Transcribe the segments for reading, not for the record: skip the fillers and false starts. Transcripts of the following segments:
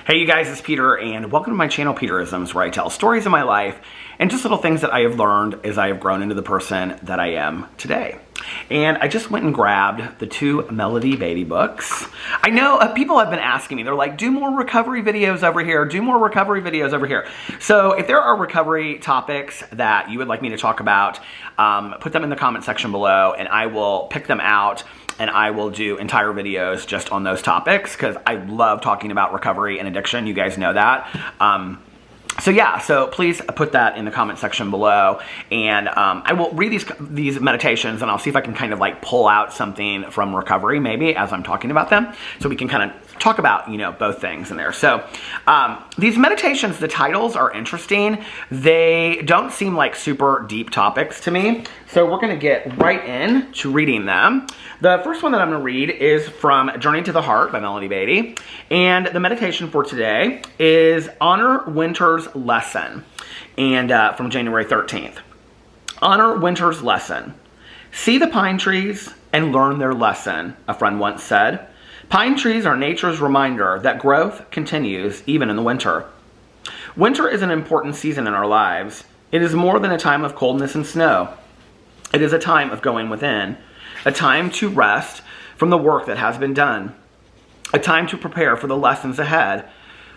Hey you guys, it's Peter and welcome to my channel Peterisms, where I tell stories of my life and just little things that I have learned as I have grown into the person that I am today. And I just went and grabbed the two Melody Beatty books. I know people have been asking me, they're like, do more recovery videos over here, do more recovery videos over here. So if there are recovery topics that you would like me to talk about, put them in the comment section below and I will pick them out and I will do entire videos just on those topics because I love talking about recovery and addiction. You guys know that. So please put that in the comment section below, and I will read these meditations, and I'll see if I can kind of like pull out something from recovery maybe as I'm talking about them, so we can kind of talk about, you know, both things in there. So these meditations, the titles are interesting. They don't seem like super deep topics to me, so we're going to get right in to reading them. The first one that I'm going to read is from Journey to the Heart by Melody Beatty, and the meditation for today is Honor Winter's Lesson, and from January 13th. Honor Winter's Lesson. See the pine trees and learn their lesson, a friend once said. Pine trees are nature's reminder that growth continues even in the winter. Winter is an important season in our lives. It is more than a time of coldness and snow. It is a time of going within, a time to rest from the work that has been done, a time to prepare for the lessons ahead.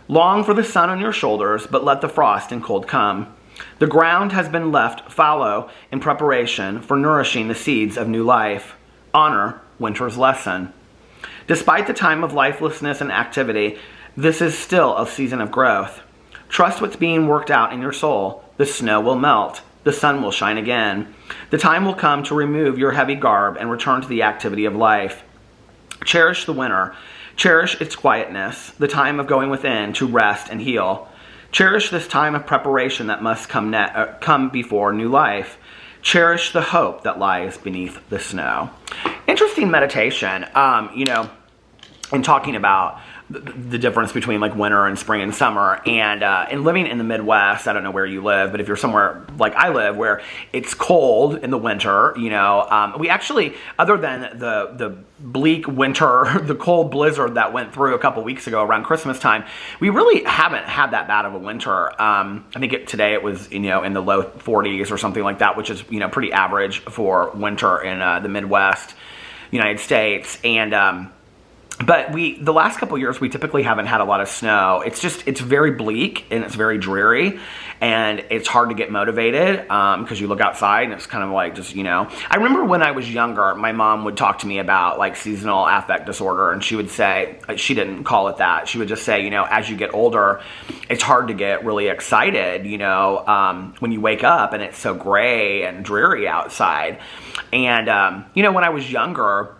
Long for the sun on your shoulders, but let the frost and cold come. The ground has been left fallow in preparation for nourishing the seeds of new life. Honor winter's lesson. Despite the time of lifelessness and activity, this is still a season of growth. Trust what's being worked out in your soul. The snow will melt. The sun will shine again. The time will come to remove your heavy garb and return to the activity of life. Cherish the winter. Cherish its quietness, the time of going within to rest and heal. Cherish this time of preparation that must come before new life. Cherish the hope that lies beneath the snow. Interesting meditation, in talking about the difference between like winter and spring and summer, and living in the Midwest. I don't know where you live, but if you're somewhere like I live where it's cold in the winter, we actually, other than the bleak winter, the cold blizzard that went through a couple weeks ago around Christmas time, we really haven't had that bad of a winter. I think today it was, in the low 40s or something like that, which is, pretty average for winter in the Midwest United States. And but the last couple years, we typically haven't had a lot of snow. It's very bleak and it's very dreary and it's hard to get motivated because you look outside and it's kind of like I remember when I was younger, my mom would talk to me about like seasonal affect disorder, and she would say, she didn't call it that. She would just say, as you get older, it's hard to get really excited, when you wake up and it's so gray and dreary outside. And, when I was younger,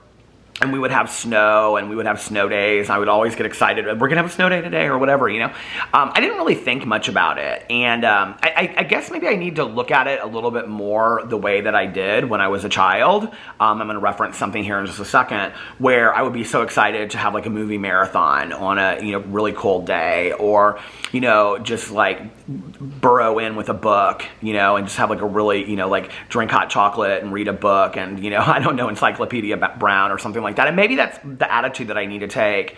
and we would have snow, and we would have snow days. I would always get excited. We're going to have a snow day today or whatever, I didn't really think much about it. And I guess maybe I need to look at it a little bit more the way that I did when I was a child. I'm going to reference something here in just a second where I would be so excited to have like a movie marathon on a, really cold day, or, just like burrow in with a book, and just have like a really, like drink hot chocolate and read a book and, I don't know, Encyclopedia Brown or something like that. And maybe that's the attitude that I need to take.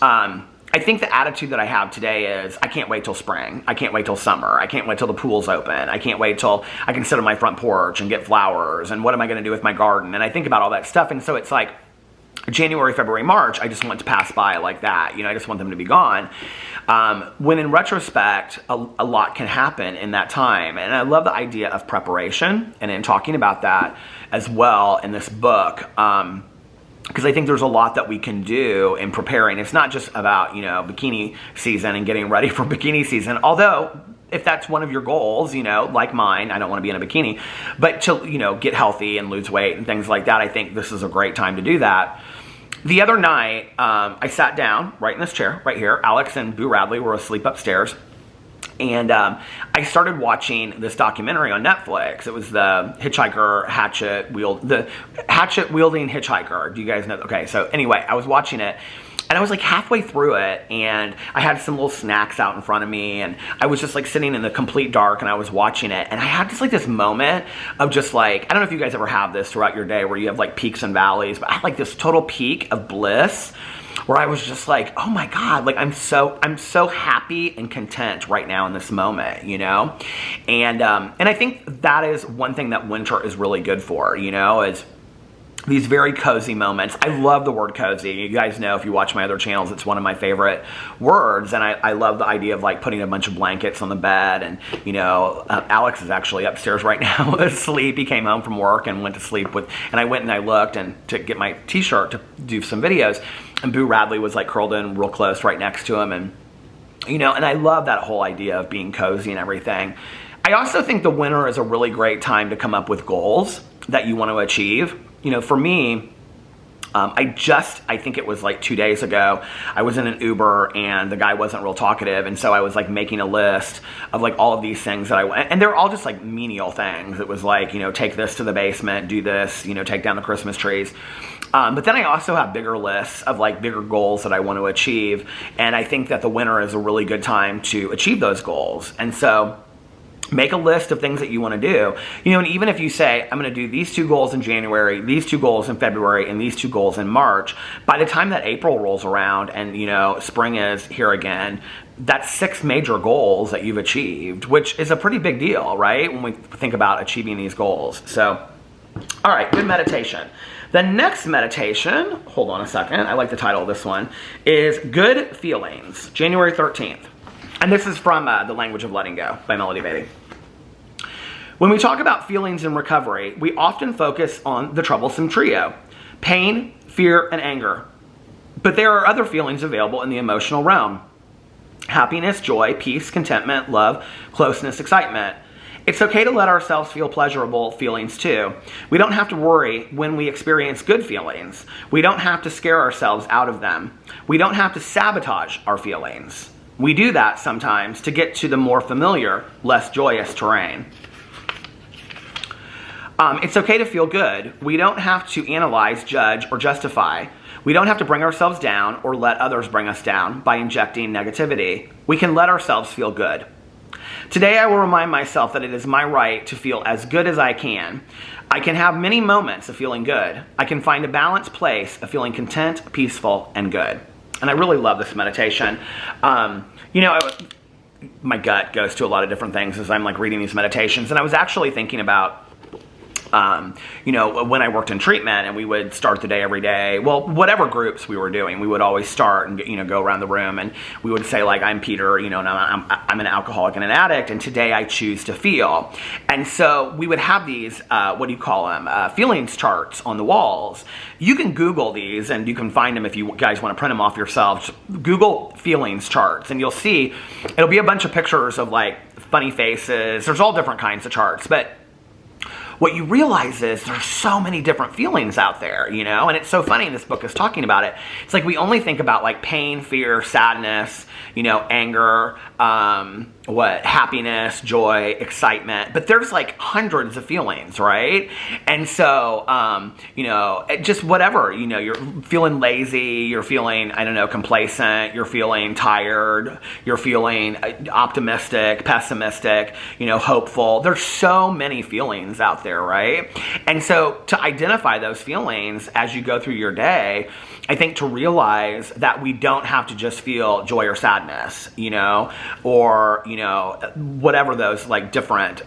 I think the attitude that I have today is I can't wait till spring. I can't wait till summer. I can't wait till the pool's open. I can't wait till I can sit on my front porch and get flowers. And what am I going to do with my garden? And I think about all that stuff. And so it's like January, February, March, I just want to pass by like that. I just want them to be gone. When in retrospect, a lot can happen in that time. And I love the idea of preparation, and in talking about that as well in this book, because I think there's a lot that we can do in preparing. It's not just about, bikini season and getting ready for bikini season. Although, if that's one of your goals, like mine, I don't want to be in a bikini, but to, get healthy and lose weight and things like that, I think this is a great time to do that. The other night, I sat down right in this chair right here. Alex and Boo Radley were asleep upstairs. And I started watching this documentary on Netflix. It was the hatchet wielding hitchhiker. Do you guys know? Okay, so anyway, I was watching it, and I was like halfway through it, and I had some little snacks out in front of me, and I was just like sitting in the complete dark, and I was watching it, and I had just like this moment of just like, I don't know if you guys ever have this throughout your day where you have like peaks and valleys, but I had like this total peak of bliss where I was just like, oh my God, like I'm so happy and content right now in this moment, you know? And I think that is one thing that winter is really good for, you know, is these very cozy moments. I love the word cozy. You guys know, if you watch my other channels, it's one of my favorite words. And I love the idea of like putting a bunch of blankets on the bed. And, you know, Alex is actually upstairs right now asleep. He came home from work and went to sleep and I went and I looked and to get my t-shirt to do some videos. And Boo Radley was like curled in real close right next to him. And, you know, and I love that whole idea of being cozy and everything. I also think the winter is a really great time to come up with goals that you want to achieve. You know, for me, I think it was like 2 days ago, I was in an Uber and the guy wasn't real talkative. And so I was like making a list of like all of these things that and they're all just like menial things. It was like, you know, take this to the basement, do this, you know, take down the Christmas trees. But then I also have bigger lists of like bigger goals that I want to achieve. And I think that the winter is a really good time to achieve those goals. And so make a list of things that you want to do. You know, and even if you say, I'm going to do these 2 goals in January, these 2 goals in February, and these 2 goals in March, by the time that April rolls around and, you know, spring is here again, that's 6 major goals that you've achieved, which is a pretty big deal, right? When we think about achieving these goals. So, all right, good meditation. The next meditation, hold on a second, I like the title of this one, is Good Feelings, January 13th. And this is from The Language of Letting Go by Melody Beatty. When we talk about feelings in recovery, we often focus on the troublesome trio: pain, fear, and anger. But there are other feelings available in the emotional realm: happiness, joy, peace, contentment, love, closeness, excitement. It's okay to let ourselves feel pleasurable feelings too. We don't have to worry when we experience good feelings. We don't have to scare ourselves out of them. We don't have to sabotage our feelings. We do that sometimes to get to the more familiar, less joyous terrain. It's okay to feel good. We don't have to analyze, judge, or justify. We don't have to bring ourselves down or let others bring us down by injecting negativity. We can let ourselves feel good. Today I will remind myself that it is my right to feel as good as I can. I can have many moments of feeling good. I can find a balanced place of feeling content, peaceful, and good. And I really love this meditation. You know, my gut goes to a lot of different things as I'm like reading these meditations. And I was actually thinking about, you know, when I worked in treatment and we would start the day every day, well, whatever groups we were doing, we would always start and, you know, go around the room and we would say like, I'm Peter, you know, and I'm an alcoholic and an addict, and today I choose to feel. And so we would have these, what do you call them, feelings charts on the walls. You can Google these and you can find them if you guys want to print them off yourselves. Google feelings charts and you'll see it'll be a bunch of pictures of like funny faces. There's all different kinds of charts, but what you realize is there's so many different feelings out there, you know, and it's so funny, this book is talking about it. It's like we only think about like pain, fear, sadness, you know, anger, happiness, joy, excitement, but there's like hundreds of feelings, right? And so, you know, just whatever, you know, you're feeling lazy, you're feeling, I don't know, complacent, you're feeling tired, you're feeling optimistic, pessimistic, you know, hopeful. There's so many feelings out there, right? And so to identify those feelings as you go through your day, I think to realize that we don't have to just feel joy or sadness, you know, or, you know, whatever those like different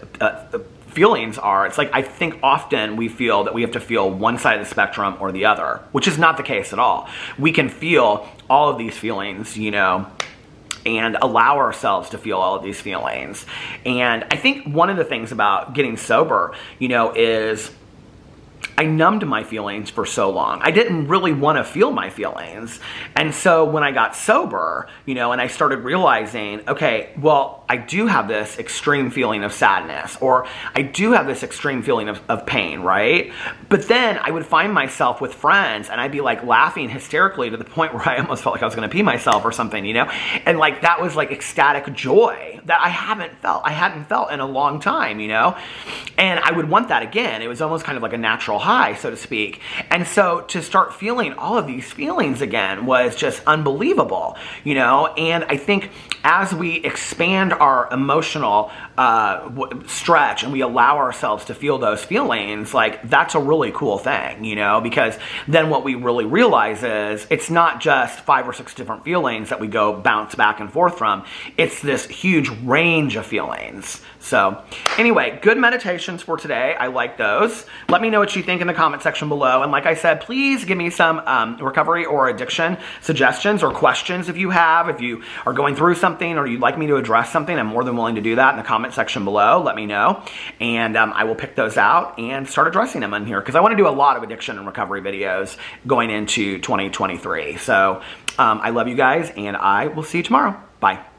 feelings are. It's like, I think often we feel that we have to feel one side of the spectrum or the other, which is not the case at all. We can feel all of these feelings, you know, and allow ourselves to feel all of these feelings. And I think one of the things about getting sober, you know, is I numbed my feelings for so long. I didn't really want to feel my feelings. And so when I got sober, you know, and I started realizing, okay, well, I do have this extreme feeling of sadness, or I do have this extreme feeling of pain, right? But then I would find myself with friends and I'd be like laughing hysterically to the point where I almost felt like I was going to pee myself or something, you know? And like that was like ecstatic joy that I hadn't felt in a long time, you know? And I would want that again. It was almost kind of like a natural high, so to speak. And so to start feeling all of these feelings again was just unbelievable, you know? And I think as we expand our emotional stretch and we allow ourselves to feel those feelings, like that's a really cool thing, you know, because then what we really realize is it's not just 5 or 6 different feelings that we go bounce back and forth from. It's this huge range of feelings. So anyway, good meditations for today. I like those. Let me know what you think in the comment section below. And like I said, please give me some recovery or addiction suggestions or questions if you have. If you are going through something or you'd like me to address something, I'm more than willing to do that in the comment section below. Let me know. And I will pick those out and start addressing them in here because I want to do a lot of addiction and recovery videos going into 2023. So I love you guys and I will see you tomorrow. Bye.